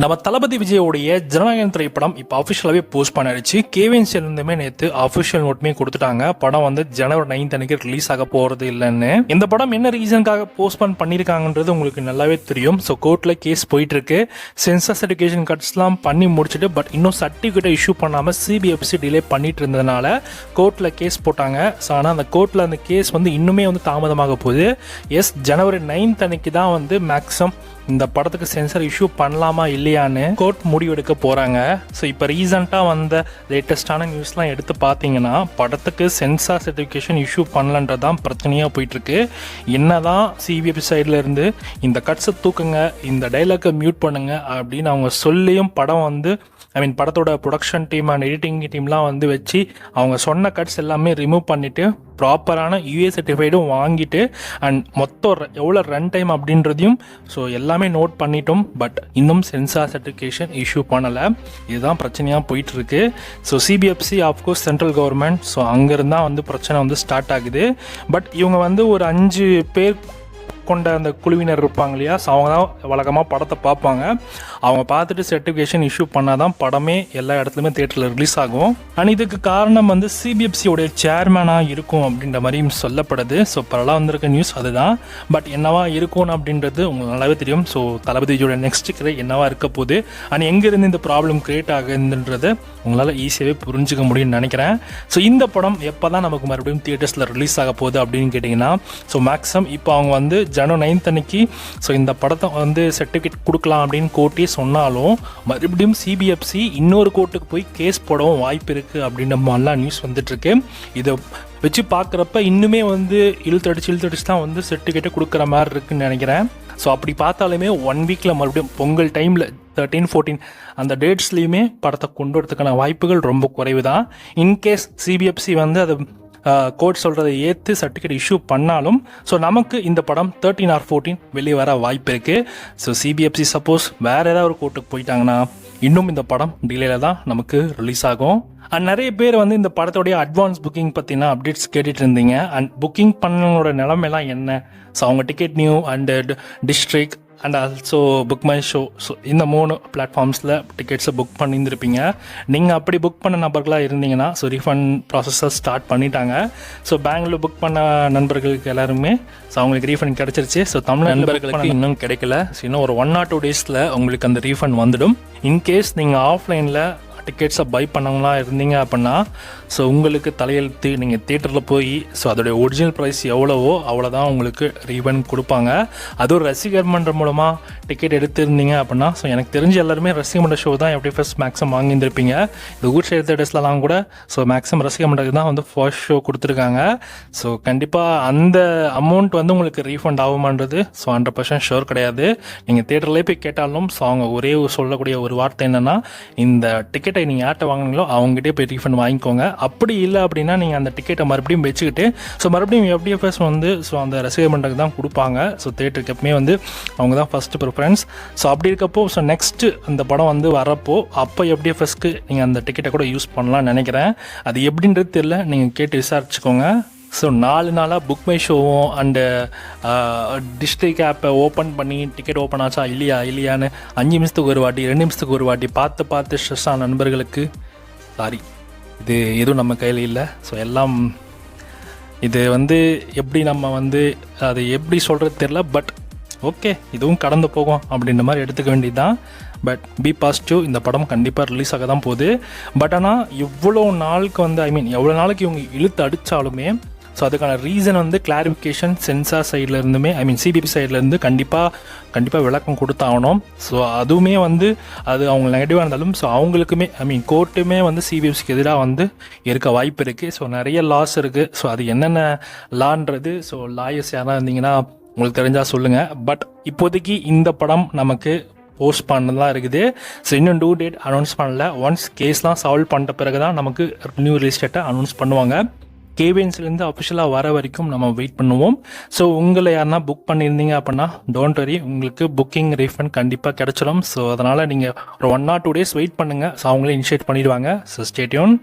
நம்ம தளபதி விஜயோடைய ஜனநாயகன் திரைப்படம் இப்போ அஃபிஷியலாகவே போஸ்ட் பண்ணிடுச்சு. கேவிஎன்சிலிருந்துமே நேற்று அஃபிஷியல் நோட்டுமே கொடுத்துட்டாங்க. படம் வந்து ஜனவரி 9 அன்னைக்கு ரிலீஸ் ஆக போகிறது இல்லைன்னு. இந்த படம் என்ன ரீசனுக்காக போஸ்ட்போன் பண்ணியிருக்காங்கன்றது உங்களுக்கு நல்லாவே தெரியும். ஸோ கோர்ட்டில் கேஸ் போயிட்டு இருக்கு. சென்சர் சர்டிஃபிகேஷன் கட்ஸ்லாம் பண்ணி முடிச்சுட்டு பட் இன்னும் சர்டிஃபிகேட்டை இஷ்யூ பண்ணாமல் சிபிஎஃப்சி டிலே பண்ணிட்டு இருந்ததுனால கோர்ட்டில் கேஸ் போட்டாங்க. ஸோ ஆனால் அந்த கோர்ட்டில் அந்த கேஸ் வந்து இன்னுமே வந்து தாமதமாக போகுது. ஜனவரி 9 அன்னைக்கு தான் வந்து மேக்ஸிமம் இந்த படத்துக்கு சென்சர் இஷ்யூ பண்ணலாமா இல்லையான்னு கோர்ட் முடிவெடுக்க போகிறாங்க. ஸோ இப்போ ரீசெண்டாக வந்த லேட்டஸ்டான நியூஸ்லாம் எடுத்து பார்த்தீங்கன்னா படத்துக்கு சென்சார் சர்டிஃபிகேஷன் இஷ்யூ பண்ணலன்றதான் பிரச்சனையாக போயிட்டுருக்கு. என்னதான் சிபிஎஃப்சி சைடில் இருந்து இந்த கட்ஸை தூக்குங்க, இந்த டைலாக்கை மியூட் பண்ணுங்க அப்படின்னு அவங்க சொல்லியும் படம் வந்து படத்தோட ப்ரொடக்ஷன் டீம் அண்ட் எடிட்டிங் டீம்லாம் வந்து வச்சு அவங்க சொன்ன கட்ஸ் எல்லாமே ரிமூவ் பண்ணிவிட்டு ப்ராப்பரான யூஏ சர்டிஃபைடும் வாங்கிட்டு அண்ட் மொத்தம் எவ்வளோ ரன் டைம் அப்படின்றதையும் ஸோ எல்லாமே நோட் பண்ணிட்டோம். பட் இன்னும் சென்சார் சர்டிஃபிகேஷன் இஷ்யூ பண்ணலை. இதுதான் பிரச்சனையாக போயிட்டுருக்கு. So CBFC of course central government, so அங்கேருந்தான் வந்து பிரச்சனை வந்து ஸ்டார்ட் ஆகுது. பட் இவங்க வந்து ஒரு 5 பேர் கொண்ட அந்த குழுவினர் இருப்பாங்க இல்லையா, ஸோ அவங்க தான் வழக்கமாக படத்தை பார்ப்பாங்க. அவங்க பார்த்துட்டு சர்டிஃபிகேஷன் இஷ்யூ பண்ணால் தான் படமே எல்லா இடத்துலையுமே தியேட்டரில் ரிலீஸ் ஆகும். அண்ட் இதுக்கு காரணம் வந்து சிபிஎஃப்சியோடைய சேர்மேனாக இருக்கும் அப்படின்ற மாதிரியும் சொல்லப்படுது. ஸோ பரவாயில்ல வந்திருக்க நியூஸ் அதுதான். பட் என்னவா இருக்கும் அப்படின்றது உங்களுக்கு நல்லாவே தெரியும். ஸோ தளபதியோட நெக்ஸ்ட் கிரை என்னவா இருக்க போகுது அண்ட் எங்கேருந்து இந்த ப்ராப்ளம் கிரியேட் ஆகுதுன்றது உங்களால் ஈஸியாகவே புரிஞ்சுக்க முடியும்னு நினைக்கிறேன். ஸோ இந்த படம் எப்போ தான் நமக்கு மறுபடியும் தியேட்டர்ஸில் ரிலீஸ் ஆக போகுது அப்படின்னு கேட்டிங்கன்னா ஸோ மேக்ஸிமம் இப்போ அவங்க வந்து ஜனவரி 9 அன்னைக்கு ஸோ இந்த படத்தை வந்து சர்டிஃபிகேட் கொடுக்கலாம் அப்படின்னு கோர்ட்டே சொன்னாலும் மறுபடியும் சிபிஎஃப்சி இன்னொரு கோர்ட்டுக்கு போய் கேஸ் போடவும் வாய்ப்பு இருக்குது அப்படின்ற மாதிரிலாம் நியூஸ் வந்துட்டுருக்கு. இதை வச்சு பார்க்குறப்ப இன்னுமே வந்து இழுத்தடிச்சு தான் வந்து சர்டிஃபிகேட்டை கொடுக்குற மாதிரி இருக்குன்னு நினைக்கிறேன். ஸோ அப்படி பார்த்தாலுமே 1 வீக்கில் மறுபடியும் பொங்கல் டைமில் 13, 14 அந்த டேட்ஸ்லேயுமே படத்தை கொண்டு வரதுக்கான வாய்ப்புகள் ரொம்ப குறைவு தான். இன்கேஸ் சிபிஎஃப்சி வந்து அதை கோர்ட் சொல்கிறத ஏற்று சர்டிஃபிகேட் இஷ்யூ பண்ணாலும் ஸோ நமக்கு இந்த படம் 13 or 14 வெளியே வர வாய்ப்பு இருக்குது. ஸோ சிபிஎஃப்சி சப்போஸ் வேறு ஏதாவது ஒரு கோர்ட்டுக்கு போயிட்டாங்கன்னா இன்னும் இந்த படம் டிலேல தான் நமக்கு ரிலீஸ் ஆகும். அண்ட் நிறைய பேர் வந்து இந்த படத்தோடைய அட்வான்ஸ் புக்கிங் பற்றினா அப்டேட்ஸ் கேட்டுட்டு இருந்தீங்க. அண்ட் புக்கிங் பண்ணவங்களோட நிலைமைலாம் என்ன, ஸோ அவங்க ticket new and district and also book my show, so இந்த 3 பிளாட்ஃபார்ம்ஸில் டிக்கெட்ஸை புக் பண்ணியிருந்திருப்பீங்க. நீங்கள் அப்படி புக் பண்ண நபர்களாக இருந்தீங்கன்னா ஸோ ரீஃபண்ட் ப்ராசஸை ஸ்டார்ட் பண்ணிட்டாங்க. ஸோ பேங்க்கில் புக் பண்ண நண்பர்களுக்கு எல்லாருமே ஸோ அவங்களுக்கு ரீஃபண்ட் கிடச்சிருச்சு. ஸோ தமிழ் நண்பர்களுக்கு இன்னும் கிடைக்கல. ஸோ இன்னும் ஒரு 1 or 2 டேஸில் உங்களுக்கு அந்த ரீஃபண்ட் வந்துடும். இன்கேஸ் நீங்கள் ஆஃப்லைனில் டிக்கெட்ஸை பை பண்ணவங்களா இருந்தீங்க அப்படின்னா ஸோ உங்களுக்கு தலையெழுத்து நீங்கள் தியேட்டரில் போய் ஸோ அதோடைய ஒரிஜினல் ப்ரைஸ் எவ்வளவோ அவ்வளோதான் உங்களுக்கு ரீஃபண்ட் கொடுப்பாங்க. அதுவும் ரசிகர் மன்றம் மூலமாக டிக்கெட் எடுத்திருந்தீங்க அப்படின்னா ஸோ எனக்கு தெரிஞ்ச எல்லாருமே ரசிகர் மன்ற ஷோ தான் எப்படி ஃபர்ஸ்ட் மேக்ஸிமம் வாங்கியிருந்திருப்பீங்க. இந்த ஊர் சைடு தேட்டர்ஸ்லாம் கூட ஸோ மேக்ஸிமம் ரசிகர் மன்றத்துக்கு தான் வந்து ஃபர்ஸ்ட் ஷோ கொடுத்துருக்காங்க. ஸோ கண்டிப்பாக அந்த அமௌண்ட் வந்து உங்களுக்கு ரீஃபண்ட் ஆகுமான்றது ஸோ 100% ஷோர் கிடையாது. நீங்கள் தியேட்டர்லேயே போய் கேட்டாலும் ஸோ அவங்க ஒரே சொல்லக்கூடிய ஒரு வார்த்தை என்னென்னா, இந்த டிக்கெட்டை நீங்கள் யார்கிட்ட வாங்கினீங்களோ அவங்ககிட்டே போய் ரீஃபண்ட் வாங்கிக்கோங்க. அப்படி இல்லை அப்படின்னா நீங்கள் அந்த டிக்கெட்டை மறுபடியும் வச்சுக்கிட்டு ஸோ மறுபடியும் எஃப்டிஎஃப்எஸ் வந்து ஸோ அந்த ரசிகர் மன்றத்துக்கு தான் கொடுப்பாங்க. ஸோ தியேட்டருக்கு எப்பவுமே வந்து அவங்க தான் ஃபஸ்ட்டு ப்ரிஃபரன்ஸ். ஸோ அப்படி இருக்கப்போ ஸோ நெக்ஸ்ட்டு அந்த படம் வந்து வரப்போ அப்போ எஃப்டிஎஃப்எஸ்க்கு நீங்கள் அந்த டிக்கெட்டை கூட யூஸ் பண்ணலாம்னு நினைக்கிறேன். அது எப்படின்றது தெரியல, நீங்கள் கேட்டு விசாரிச்சுக்கோங்க. ஸோ 4 நாளாக புக் மை ஷோவும் அண்டு டிஸ்ட்ரிக்ட் ஆப்பை ஓப்பன் பண்ணி டிக்கெட் ஓப்பன் ஆச்சா இல்லையான்னு 5 நிமிஷத்துக்கு ஒரு வாட்டி 2 நிமிஷத்துக்கு ஒரு வாட்டி பார்த்து ஸ்ட்ரெஸ் ஆன நண்பர்களுக்கு சாரி, இது எதுவும் நம்ம கையில் இல்லை. ஸோ எல்லாம் இது வந்து எப்படி நம்ம வந்து அது எப்படி சொல்கிறது தெரில. பட் ஓகே, இதுவும் கடந்து போகும் அப்படின்ற மாதிரி எடுத்துக்க வேண்டியது தான். பட் பி பாசிட்டிவ், இந்த படம் கண்டிப்பாக ரிலீஸ் ஆக தான் போகுது. பட் ஆனால் இவ்வளோ நாளுக்கு வந்து எவ்வளோ நாளைக்கு இவங்க இழுத்து அடித்தாலுமே ஸோ அதுக்கான ரீசன் வந்து கிளாரிஃபிகேஷன் சென்சார் சைடில் இருந்துமே சிபிஎஃப்சி சைட்லேருந்து கண்டிப்பாக விளக்கம் கொடுத்தாகணும். ஸோ அதுவுமே வந்து அது அவங்க நெகட்டிவாக இருந்தாலும் ஸோ அவங்களுக்குமே கோர்ட்டுமே வந்து சிபிஎஃப்சிக்கு எதிராக வந்து இருக்க வாய்ப்பு இருக்குது. ஸோ நிறைய லாஸ் இருக்குது. ஸோ அது என்னென்ன லான்றது ஸோ லாயர்ஸ் யாராக இருந்தீங்கன்னா உங்களுக்கு தெரிஞ்சால் சொல்லுங்கள். பட் இப்போதைக்கு இந்த படம் நமக்கு போஸ்ட் பண்ணதான் இருக்குது. ஸோ இன்னும் டூ டேட் அனௌன்ஸ் பண்ணல. ஒன்ஸ் கேஸ்லாம் சால்வ் பண்ணிட்ட பிறகு தான் நமக்கு நியூ ரிலீஸ் டேட்டை அனௌன்ஸ் பண்ணுவாங்க. கேவிஎன்ஸ்லேருந்து அஃபிஷியலாக வர வரைக்கும் நம்ம வெயிட் பண்ணுவோம். ஸோ உங்களை யாருன்னா புக் பண்ணியிருந்தீங்க அப்படின்னா டோன்ட் வரி, உங்களுக்கு புக்கிங் ரீஃபண்ட் கண்டிப்பாக கிடச்சிடும். ஸோ அதனால் நீங்கள் ஒரு 1 or 2 days வெயிட் பண்ணுங்கள். ஸோ அவங்களே இனிஷியேட் பண்ணிடுவாங்க. So stay tune.